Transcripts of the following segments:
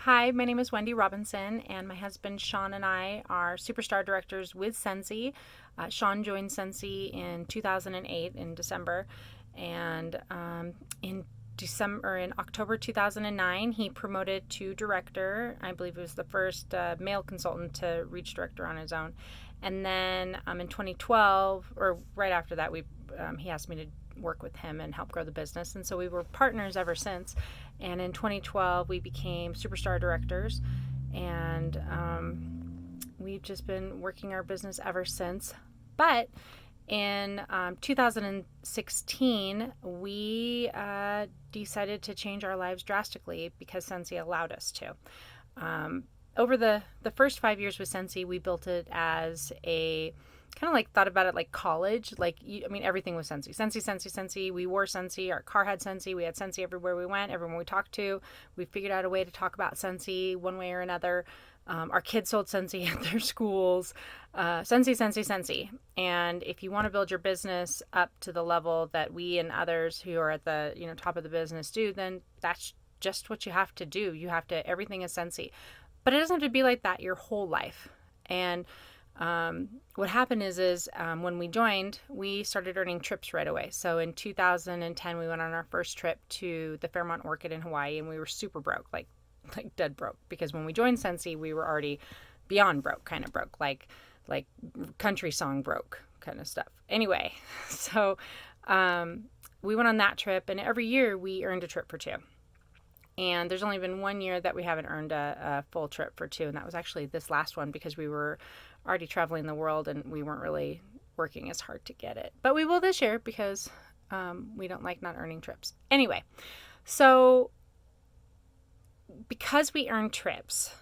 Hi, my name is Wendy Robinson, and my husband Sean and I are superstar directors with Scentsy. Sean joined Scentsy in 2008 in December, and in October 2009, he promoted to director. I believe it was the first male consultant to reach director on his own. And then in 2012, or right after that, he asked me to work with him and help grow the business. And so we were partners ever since. And in 2012, we became superstar directors. And we've just been working our business ever since. But in 2016, we decided to change our lives drastically because Scentsy allowed us to. Over the first 5 years with Scentsy, we built it as a kind of like thought about it like college. Everything was Scentsy. Scentsy. We wore Scentsy. Our car had Scentsy. We had Scentsy everywhere we went, everyone we talked to. We figured out a way to talk about Scentsy one way or another. Our kids sold Scentsy at their schools. Scentsy. And if you want to build your business up to the level that we and others who are at the top of the business do, then that's just what you have to do. Everything is Scentsy. But it doesn't have to be like that your whole life. And what happened is when we joined, we started earning trips right away. So in 2010, we went on our first trip to the Fairmont Orchid in Hawaii, and we were super broke, like dead broke, because when we joined Scentsy, we were already beyond broke, kind of broke, like country song broke kind of stuff. Anyway, so we went on that trip, and every year we earned a trip for two. And there's only been 1 year that we haven't earned a full trip for two, and that was actually this last one because we were already traveling the world and we weren't really working as hard to get it. But we will this year because we don't like not earning trips. Anyway, so because we earned trips,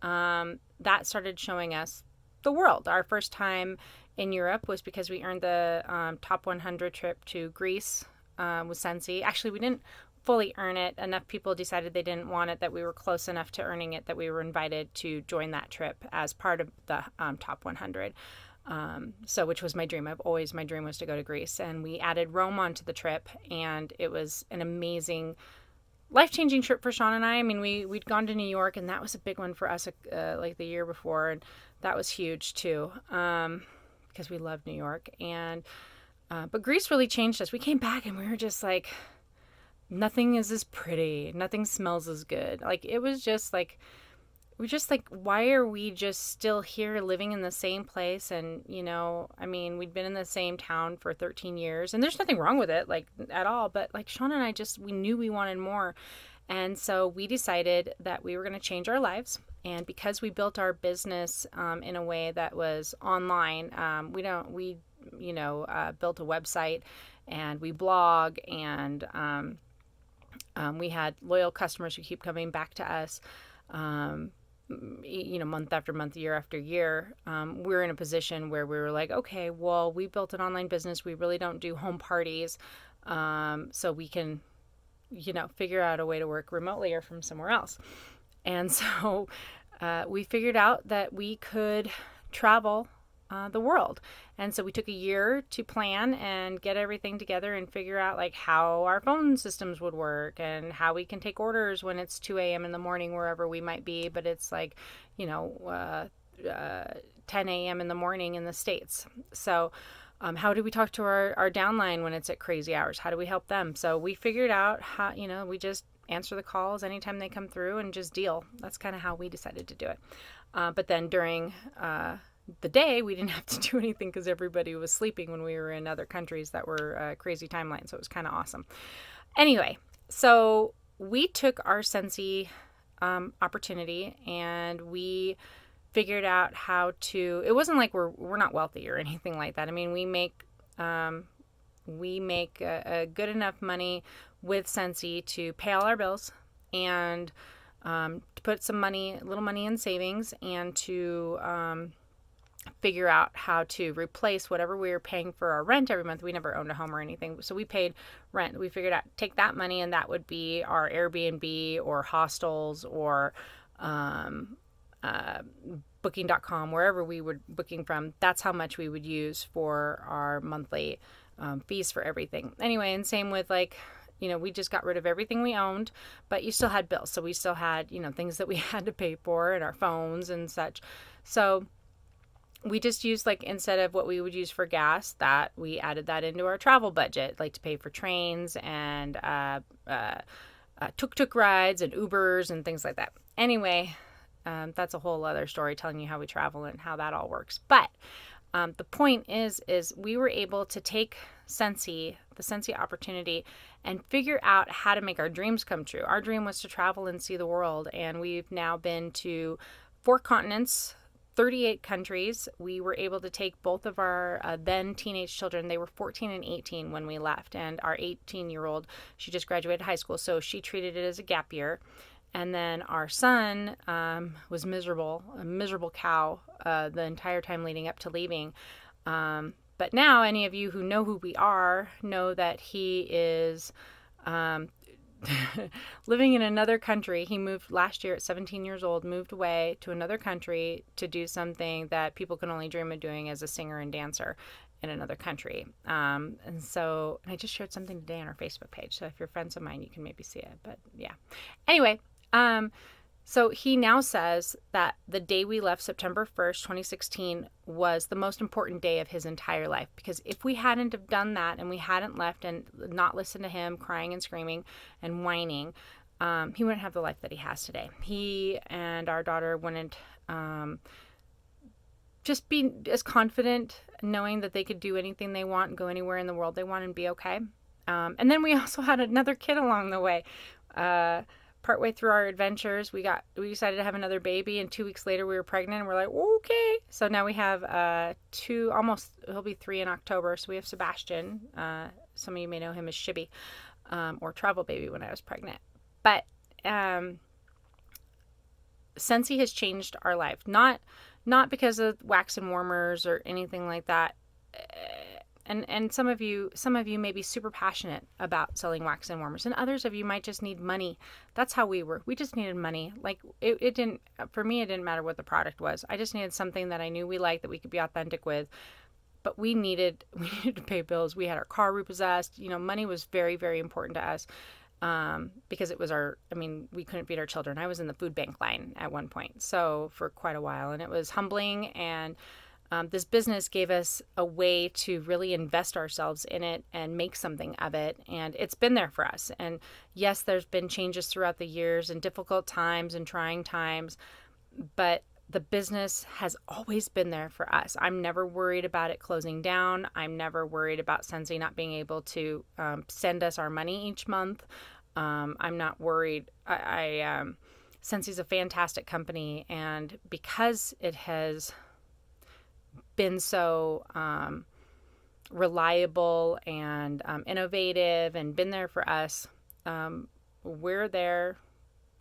that started showing us the world. Our first time in Europe was because we earned the top 100 trip to Greece with Scentsy. Actually, we didn't fully earn it. Enough people decided they didn't want it, that we were close enough to earning it, that we were invited to join that trip as part of the top 100. Which was my dream. My dream was to go to Greece, and we added Rome onto the trip, and it was an amazing, life-changing trip for Sean and I. I mean, we'd gone to New York, and that was a big one for us, like the year before, and that was huge too, because we loved New York. And but Greece really changed us. We came back, and we were just like, nothing is as pretty, nothing smells as good. Like, it was just like, we're just like, why are we just still here living in the same place? And we'd been in the same town for 13 years, and there's nothing wrong with it, like, at all. But like, Sean and I we knew we wanted more. And so we decided that we were going to change our lives. And because we built our business in a way that was online, we built a website, and we blog, and we had loyal customers who keep coming back to us, month after month, year after year. We're in a position where we were like, okay, well, we built an online business. We really don't do home parties. So we can, figure out a way to work remotely or from somewhere else. And so we figured out that we could travel the world. And so we took a year to plan and get everything together and figure out like how our phone systems would work and how we can take orders when it's 2 a.m. in the morning wherever we might be, but it's like 10 a.m. in the morning in the States. So how do we talk to our downline when it's at crazy hours? How do we help them? So we figured out how, we just answer the calls anytime they come through and just deal. That's kind of how we decided to do it. But then during the day, we didn't have to do anything because everybody was sleeping when we were in other countries that were crazy timelines. So it was kind of awesome. Anyway, so we took our Scentsy opportunity, and we figured out how to. It wasn't like we're not wealthy or anything like that. I mean, we make a good enough money with Scentsy to pay all our bills, and to put a little money in savings, and to figure out how to replace whatever we were paying for our rent every month. We never owned a home or anything, so we paid rent. We figured out take that money, and that would be our Airbnb or hostels or booking.com, wherever we were booking from. That's how much we would use for our monthly fees for everything. Anyway, and same with like we just got rid of everything we owned, but you still had bills. So we still had, things that we had to pay for and our phones and such. So we just used, like, instead of what we would use for gas, that we added that into our travel budget, like to pay for trains and tuk-tuk rides and Ubers and things like that. Anyway, that's a whole other story, telling you how we travel and how that all works. But the point is we were able to take the Scentsy opportunity, and figure out how to make our dreams come true. Our dream was to travel and see the world, and we've now been to 4 continents, 38 countries. We were able to take both of our then teenage children. They were 14 and 18 when we left, and our 18-year-old, she just graduated high school, so she treated it as a gap year. And then our son was a miserable cow the entire time leading up to leaving. But now, any of you who know who we are know that he is living in another country. He moved last year at 17 years old, moved away to another country to do something that people can only dream of doing as a singer and dancer in another country. And I just shared something today on our Facebook page. So if you're friends of mine, you can maybe see it. But yeah. Anyway, so he now says that the day we left, September 1st, 2016, was the most important day of his entire life. Because if we hadn't have done that and we hadn't left and not listened to him crying and screaming and whining, he wouldn't have the life that he has today. He and our daughter wouldn't just be as confident knowing that they could do anything they want and go anywhere in the world they want and be okay. And then we also had another kid along the way. Partway through our adventures, we decided to have another baby, and 2 weeks later we were pregnant, and we're like, okay. So now we have he'll be 3 in October. So we have Sebastian. Some of you may know him as Shibby, or Travel Baby when I was pregnant. But Scentsy has changed our life, not because of wax and warmers or anything like that. And some of you may be super passionate about selling wax and warmers, and others of you might just need money. That's how we were. We just needed money. Like for me, it didn't matter what the product was. I just needed something that I knew we liked, that we could be authentic with. But we needed to pay bills. We had our car repossessed. Money was very, very important to us, because it was we couldn't feed our children. I was in the food bank line at one point, so for quite a while, and it was humbling. And this business gave us a way to really invest ourselves in it and make something of it. And it's been there for us. And yes, there's been changes throughout the years and difficult times and trying times, but the business has always been there for us. I'm never worried about it closing down. I'm never worried about Scentsy not being able to send us our money each month. I'm not worried. Scentsy's a fantastic company. And because it has been so reliable and innovative and been there for us, we're there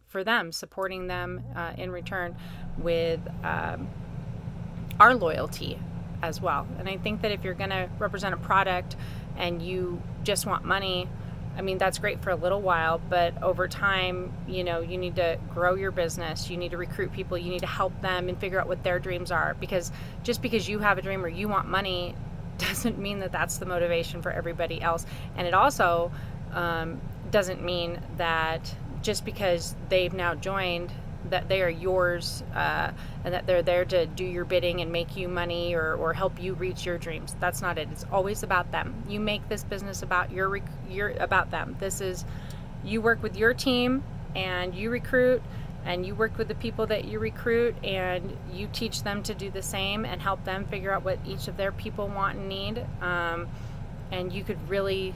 for them, supporting them in return with our loyalty as well. And I think that if you're going to represent a product and you just want money, that's great for a little while, but over time, you need to grow your business. You need to recruit people. You need to help them and figure out what their dreams are. Because just because you have a dream or you want money doesn't mean that that's the motivation for everybody else. And it also doesn't mean that just because they've now joined, that they are yours, and that they're there to do your bidding and make you money or help you reach your dreams. That's not it. It's always about them. You make this business about about them. This is, you work with your team and you recruit, and you work with the people that you recruit, and you teach them to do the same and help them figure out what each of their people want and need. And you could really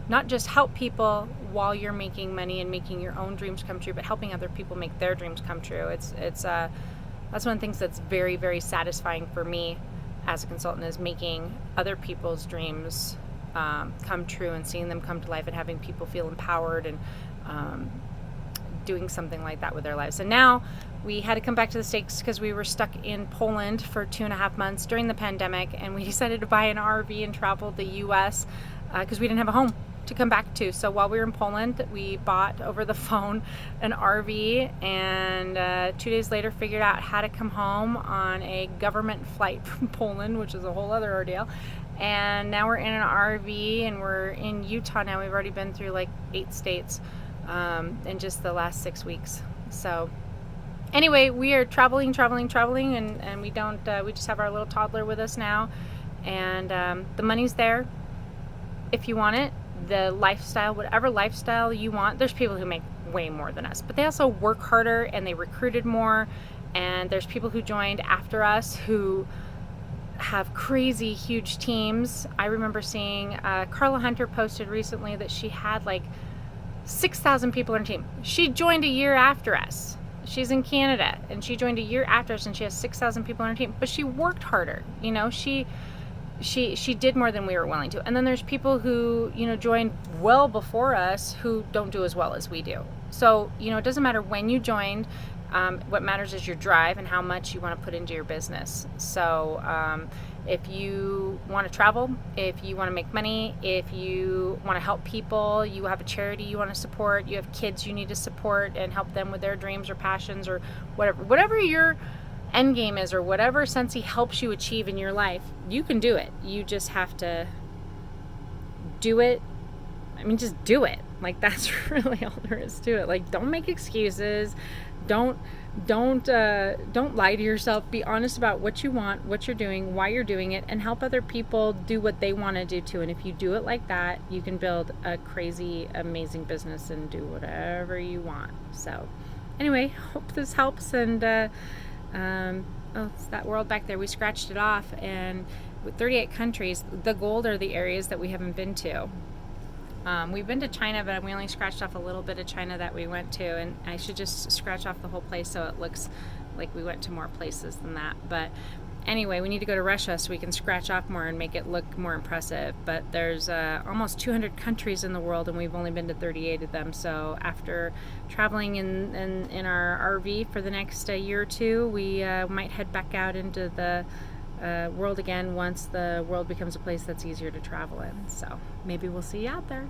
not just help people while you're making money and making your own dreams come true, but helping other people make their dreams come true. That's one of the things that's very, very satisfying for me as a consultant, is making other people's dreams come true and seeing them come to life and having people feel empowered and doing something like that with their lives. And now we had to come back to the States because we were stuck in Poland for 2.5 months during the pandemic, and we decided to buy an RV and travel the U.S. Because we didn't have a home to come back to. So while we were in Poland, we bought over the phone an RV, and 2 days later figured out how to come home on a government flight from Poland, which is a whole other ordeal. And now we're in an RV and we're in Utah now. We've already been through like 8 states in just the last 6 weeks. So anyway, we are traveling, and we don't, we just have our little toddler with us now. And the money's there if you want it. The lifestyle, whatever lifestyle you want, there's people who make way more than us, but they also work harder and they recruited more. And there's people who joined after us who have crazy huge teams. I remember seeing Carla Hunter posted recently that she had like 6,000 people on her team. She joined a year after us. She's in Canada and she joined a year after us, and she has 6,000 people on her team, but she worked harder. You know, she did more than we were willing to. And then there's people who, you know, joined well before us who don't do as well as we do. So, you know, it doesn't matter when you joined. What matters is your drive and how much you want to put into your business. So if you want to travel, if you want to make money, if you want to help people, you have a charity you want to support, you have kids you need to support and help them with their dreams or passions or whatever your end game is, or whatever Scentsy helps you achieve in your life, you can do it. You just have to do it. I mean, just do it. Like, that's really all there is to it. Like, don't make excuses. Don't lie to yourself. Be honest about what you want, what you're doing, why you're doing it, and help other people do what they want to do too. And if you do it like that, you can build a crazy, amazing business and do whatever you want. So anyway, hope this helps. And oh, it's that world back there. We scratched it off, and with 38 countries, the gold are the areas that we haven't been to. We've been to China, but we only scratched off a little bit of China that we went to, and I should just scratch off the whole place so it looks like we went to more places than that. But anyway, we need to go to Russia so we can scratch off more and make it look more impressive. But there's almost 200 countries in the world, and we've only been to 38 of them. So after traveling in our RV for the next year or two, we might head back out into the world again once the world becomes a place that's easier to travel in. So maybe we'll see you out there.